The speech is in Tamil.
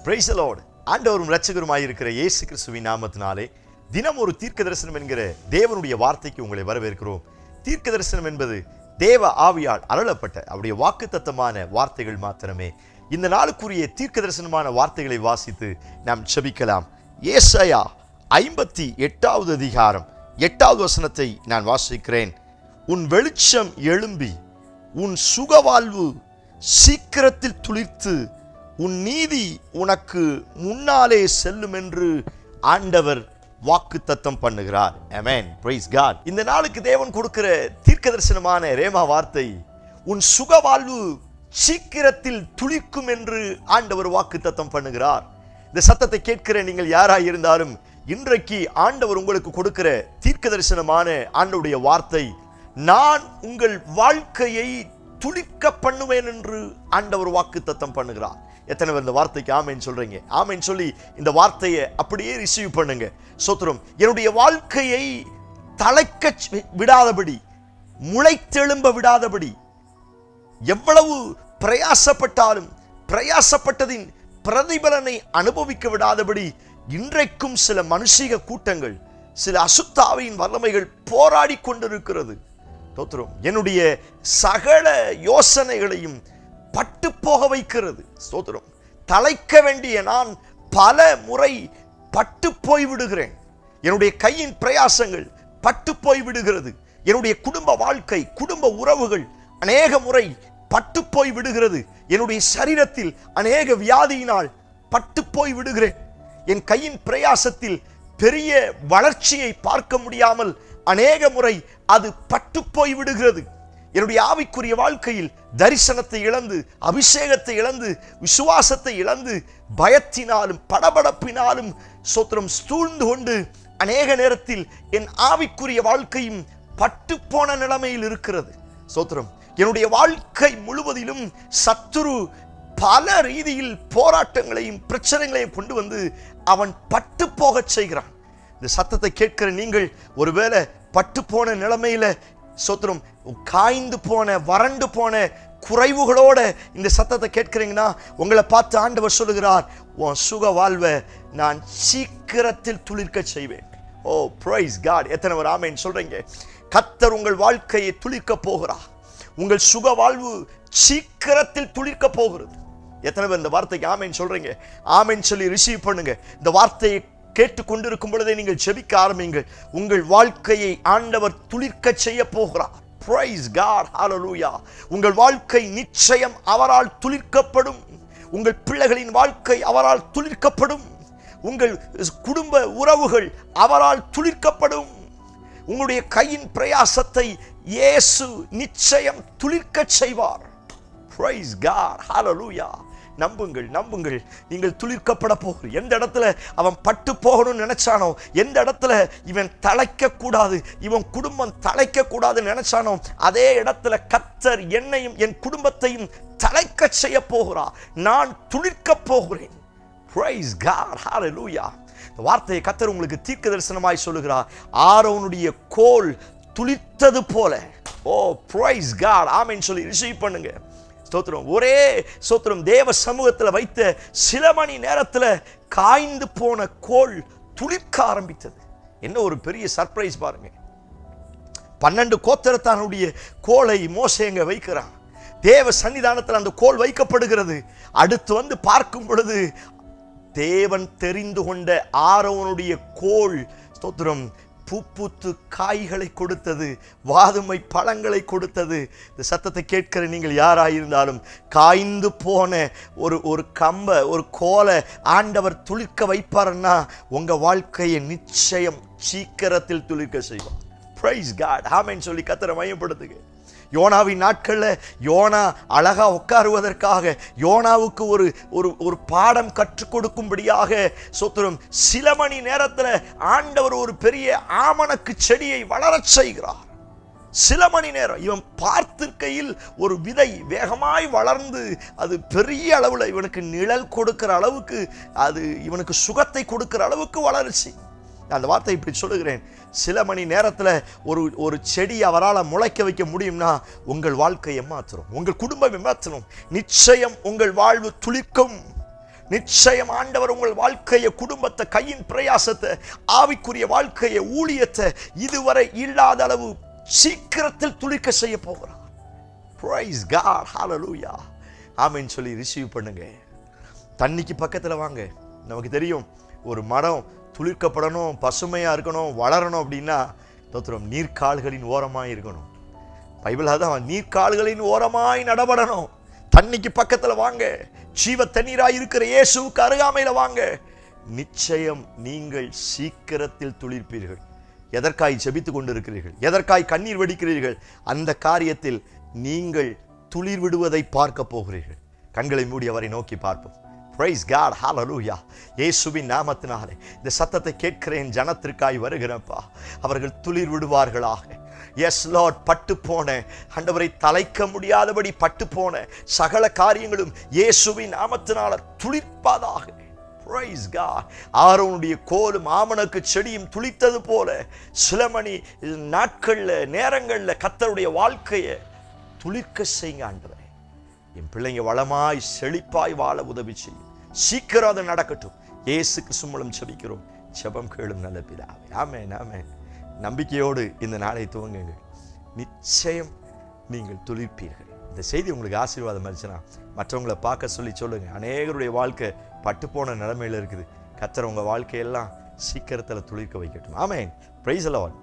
Praise the Lord. ஆண்டவரும் இரட்சகருமாய் இருக்கிற இயேசு கிறிஸ்துவின் நாமத்தினாலே தினம் ஒரு தீர்க்க தரிசனம் என்கிற தேவனுடைய வார்த்தைக்கு உங்களை வரவேற்கிறோம். தீர்க்க தரிசனம் என்பது தேவ ஆவியால் அருளப்பட்ட அவருடைய வாக்குத்தத்தமான வார்த்தைகள் மாத்திரமே. இந்த நாளுக்குரிய தீர்க்க தரிசனமான வார்த்தைகளை வாசித்து நாம் ஜெபிக்கலாம். ஏசாயா 58வது அதிகாரம் 8வது வசனத்தை நான் வாசிக்கிறேன். உன் வெளிச்சம் எழும்பி உன் சுகவாழ்வு சீக்கிரத்தில் துளிர்த்து உன் நீதி உனக்கு முன்னாலே செல்லும் என்று ஆண்டவர் வாக்குத்தத்தம் பண்ணுகிறார். ஆமென். Praise God. இந்த நாளுக்கு தேவன் கொடுக்கிற தீர்க்க தரிசனமான ரேமா வார்த்தை, உன் சுகவாழ்வு சீக்கிரத்தில் துளிர்க்கும் என்று ஆண்டவர் வாக்குத்தத்தம் பண்ணுகிறார். இந்த சத்தத்தை கேட்கிற நீங்கள் யாராய் இருந்தாலும் இன்றைக்கு ஆண்டவர் உங்களுக்கு கொடுக்கிற தீர்க்க தரிசனமான ஆண்டவருடைய வார்த்தை, நான் உங்கள் வாழ்க்கையை துளிர்க்க பண்ணுவேன் என்று ஆண்டவர் வாக்குத்தத்தம் பண்ணுகிறார். எத்தனை பேர் இந்த வார்த்தைக்கு ஆமென் சொல்றீங்க? ஆமென் சொல்லி இந்த வார்த்தையை அப்படியே ரிசீவ் பண்ணுங்க. ஸ்தோத்திரம். என்னுடைய வாழ்க்கையை தழைக்க விடாதபடி, முளைத்தெழும்ப விடாதபடி, எவ்வளவு பிரயாசப்பட்டாலும் பிரயாசப்பட்டதின் பிரதிபலனை அனுபவிக்க விடாதபடி இன்றைக்கும் சில மனுஷிக கூட்டங்கள், சில அசுத்தாவின் வல்லமைகள் போராடி கொண்டிருக்கிறது. ஸ்தோத்திரம். என்னுடைய சகல யோசனைகளையும் பட்டு போக வைக்கிறது. ஸ்தோத்திரம். தழைக்க வேண்டிய நான் பல முறை பட்டு போய் விடுகிறேன். என்னுடைய கையின் பிரயாசங்கள் பட்டு போய் விடுகிறது. என்னுடைய குடும்ப வாழ்க்கை, குடும்ப உறவுகள் அநேக முறை பட்டு போய் விடுகிறது. என்னுடைய சரீரத்தில் அநேக வியாதியினால் பட்டு போய் விடுகிறேன். என் கையின் பிரயாசத்தில் பெரிய வளர்ச்சியை பார்க்க முடியாமல் அநேக முறை அது பட்டு போய் விடுகிறது. என்னுடைய ஆவிக்குரிய வாழ்க்கையில் தரிசனத்தை இழந்து, அபிஷேகத்தை இழந்து, விசுவாசத்தை இழந்து, பயத்தினாலும் படபடப்பினாலும் ஸ்தோத்திரம் சூழ்ந்து கொண்டு அநேக நேரத்தில் என் ஆவிக்குரிய வாழ்க்கையும் பட்டு போன நிலைமையில் இருக்கிறது. ஸ்தோத்திரம். என்னுடைய வாழ்க்கை முழுவதிலும் சத்துரு பல ரீதியில் போராட்டங்களையும் பிரச்சனைகளையும் கொண்டு வந்து அவன் பட்டு போக செய்கிறான். இந்த சத்தத்தை கேட்கிற நீங்கள் ஒருவேளை பட்டு போன நிலைமையில, ஸ்தோத்திரம், காய்ந்து போன வறண்டு போன குறைவுகளோட இந்த சத்தத்தை கேட்கிறீங்கன்னா, உங்களை பார்த்து ஆண்டவர் சொல்லுகிறார், உன் சுக வாழ்வை நான் சீக்கிரத்தில் துளிர்க்க செய்வேன். ஓ பிரைஸ் காட். எத்தனை பேர் ஆமென் சொல்றீங்க? கர்த்தர் உங்கள் வாழ்க்கையை துளிர்க்க போகிறார். உங்கள் சுக வாழ்வு சீக்கிரத்தில் துளிர்க்க போகிறது. எத்தனை பேர் இந்த வார்த்தைக்கு ஆமென் சொல்றீங்க? ஆமென் சொல்லி ரிசீவ் பண்ணுங்க. இந்த வார்த்தையை கேட்டுக்கொண்டிருக்கும் பொழுதே நீங்கள் ஜெபிக்க ஆரம்பிங்கள். உங்கள் வாழ்க்கையை ஆண்டவர் துளிர்க்க செய்ய போகிறார். Praise God. ஹல்லேலூயா. உங்கள் வாழ்க்கை நிச்சயம் அவரால் துளிர்க்கப்படும். உங்கள் பிள்ளைகளின் வாழ்க்கை அவரால் துளிர்க்கப்படும். உங்கள் குடும்ப உறவுகள் அவரால் துளிர்க்கப்படும். உங்களுடைய கையின் பிரயாசத்தை இயேசு நிச்சயம் துளிர்க்க செய்வார். Praise God. ஹல்லேலூயா. நம்புங்கள், நம்புங்கள். நீங்கள் துளிர்க்கப்பட போகிற எந்த இடத்துல அவன் பட்டு போகணும்னு நினைச்சானோ, எந்த இடத்துல இவன் தழைக்க கூடாது, இவன் குடும்பம் தழைக்க கூடாது நினைச்சானோ, அதே இடத்துல கர்த்தர் என்னையும் என் குடும்பத்தையும் தழைக்க செய்ய போகிறார். நான் துளிர்க்க போகிறேன். Praise God. ஹல்லேலூயா. இந்த வார்த்தையை கர்த்தர் உங்களுக்கு தீர்க்க தரிசனமாய் சொல்லுகிறார். ஆரோனுடைய கோல் துளிர்த்தது போல. ஓ பிரைஸ் காட். ஆமென் சொல்லி ரிசீவ் பண்ணுங்க. ஸ்தோத்திரம். ஒரே ஸ்தோத்திரம். தேவ சமூகத்தில் வைத்த சில மணி நேரத்தில் காய்ந்து போன கோல் துளிர்க்க ஆரம்பித்தது. என்ன ஒரு பெரிய சர்ப்ரைஸ் பாருங்க. 12 கோத்திரத்தானுடைய கோலை மோசே அங்க வைக்கிறான். தேவ சன்னிதானத்தில் அந்த கோல் வைக்கப்படுகிறது. அடுத்து வந்து பார்க்கும் பொழுது தேவன் தெரிந்து கொண்ட ஆரோனுடைய கோல், ஸ்தோத்திரம், பூப்புத்து காய்களை கொடுத்தது, வாதுமை பழங்களை கொடுத்தது. இந்த சத்தத்தை கேட்கிற நீங்கள் யாராயிருந்தாலும் காய்ந்து போன ஒரு கம்ப, ஒரு கோலை ஆண்டவர் துளிர்க்க வைப்பார்னா உங்க வாழ்க்கையை நிச்சயம் சீக்கிரத்தில் துளிர்க்க செய்வார். Praise God. ஆமென் சொல்லி கர்த்தரை மையப்படுத்துங்க. யோனாவின் நாட்கள்ல யோனா அழகா உட்காருவதற்காக யோனாவுக்கு ஒரு பாடம் கற்றுக் கொடுக்கும்படியாக ஸ்தோத்திரம் சில மணி நேரத்தில் ஆண்டவர் ஒரு பெரிய ஆமணக்கு செடியை வளரச் செய்கிறார். சில மணி நேரம் இவன் பார்த்திருக்கையில் ஒரு விதை வேகமாய் வளர்ந்து அது பெரிய அளவில் இவனுக்கு நிழல் கொடுக்கிற அளவுக்கு, அது இவனுக்கு சுகத்தை கொடுக்கிற அளவுக்கு வளர்ச்சி. அந்த வார்த்தை இப்படி சொல்லுகிறேன். சில மணி நேரத்தில் ஒரு செடி அவரால் முளைக்க வைக்க முடியும்னா உங்கள் வாழ்க்கையை மாற்றணும், உங்கள் குடும்பம் மாற்றணும். நிச்சயம் உங்கள் வாழ்வு துளிர்க்கும். நிச்சயம் ஆண்டவர் உங்கள் வாழ்க்கையை, குடும்பத்தை, கையின் பிரயாசத்தை, ஆவிக்குரிய வாழ்க்கையை, ஊழியத்தை இதுவரை இல்லாத அளவு சீக்கிரத்தில் துளிர்க்க செய்ய போகிறார். Praise God. Hallelujah. ஆமென் சொல்லி ரிசீவ் பண்ணுங்க. தண்ணிக்கு பக்கத்தில் வாங்க. நமக்கு தெரியும், ஒரு மரம் துளிர்க்கப்படணும், பசுமையா இருக்கணும், வளரணும் அப்படின்னா தோத்திரம் நீர்க்கால்களின் ஓரமாய் இருக்கணும். பைபிள் அதான், நீர்க்கால்களின் ஓரமாய் நடபடணும். தண்ணிக்கு பக்கத்தில் வாங்க. ஜீவ தண்ணீராய் இருக்கிற இயேசுவுக்கு அருகாமையில வாங்க. நிச்சயம் நீங்கள் சீக்கிரத்தில் துளிர்ப்பீர்கள். எதற்காய் ஜெபித்துக் கொண்டிருக்கிறீர்கள், எதற்காய் கண்ணீர் வடிக்கிறீர்கள், அந்த காரியத்தில் நீங்கள் துளிர் விடுவதை பார்க்க போகிறீர்கள். கண்களை மூடி அவரை நோக்கி பார்ப்போம். Praise God. Hallelujah. இயேசுவின் நாமத்தினாலே இந்த சத்தத்தை கேட்கிறேன் ஜனத்திற்காய் வருகிறப்பா. அவர்கள் துளிர் விடுவார்களாக. எஸ் லார்ட், பட்டு போன ஆண்டவரை தலைக்க முடியாதபடி பட்டு போன சகல காரியங்களும் இயேசுவின் நாமத்தினால துளிர்ப்பதாக. Praise God. ஆரோனுடைய கோலும் ஆமணக்கு செடியும் துளித்தது போல சில மணி நாட்கள்ல, நேரங்கள்ல கர்த்தருடைய வாழ்க்கையை துளிர்க்க செய்யுங்க ஆண்டவரே. என் பிள்ளைங்க வளமாய் செழிப்பாய் வாழ உதவி செய்யும். சீக்கிரம் அது நடக்கட்டும். இயேசு கிறிஸ்து மூலம் ஜெபிக்கிறோம். ஜெபம் கேளும் நல்ல பிதாவே. ஆமென், ஆமென். நம்பிக்கையோடு இந்த நாளை துவங்குங்கள். நிச்சயம் நீங்கள் துளிர்ப்பீர்கள். இந்த செய்தி உங்களுக்கு ஆசீர்வாதம் இருந்துச்சுன்னா மற்றவங்களை பார்க்க சொல்லி சொல்லுங்க. அநேகருடைய வாழ்க்கை பட்டு போன நிலைமையில இருக்குது. கர்த்தர் உங்க வாழ்க்கையெல்லாம் சீக்கிரத்தில் துளிர்க்க வைக்கட்டும். ஆமென். Praise the Lord.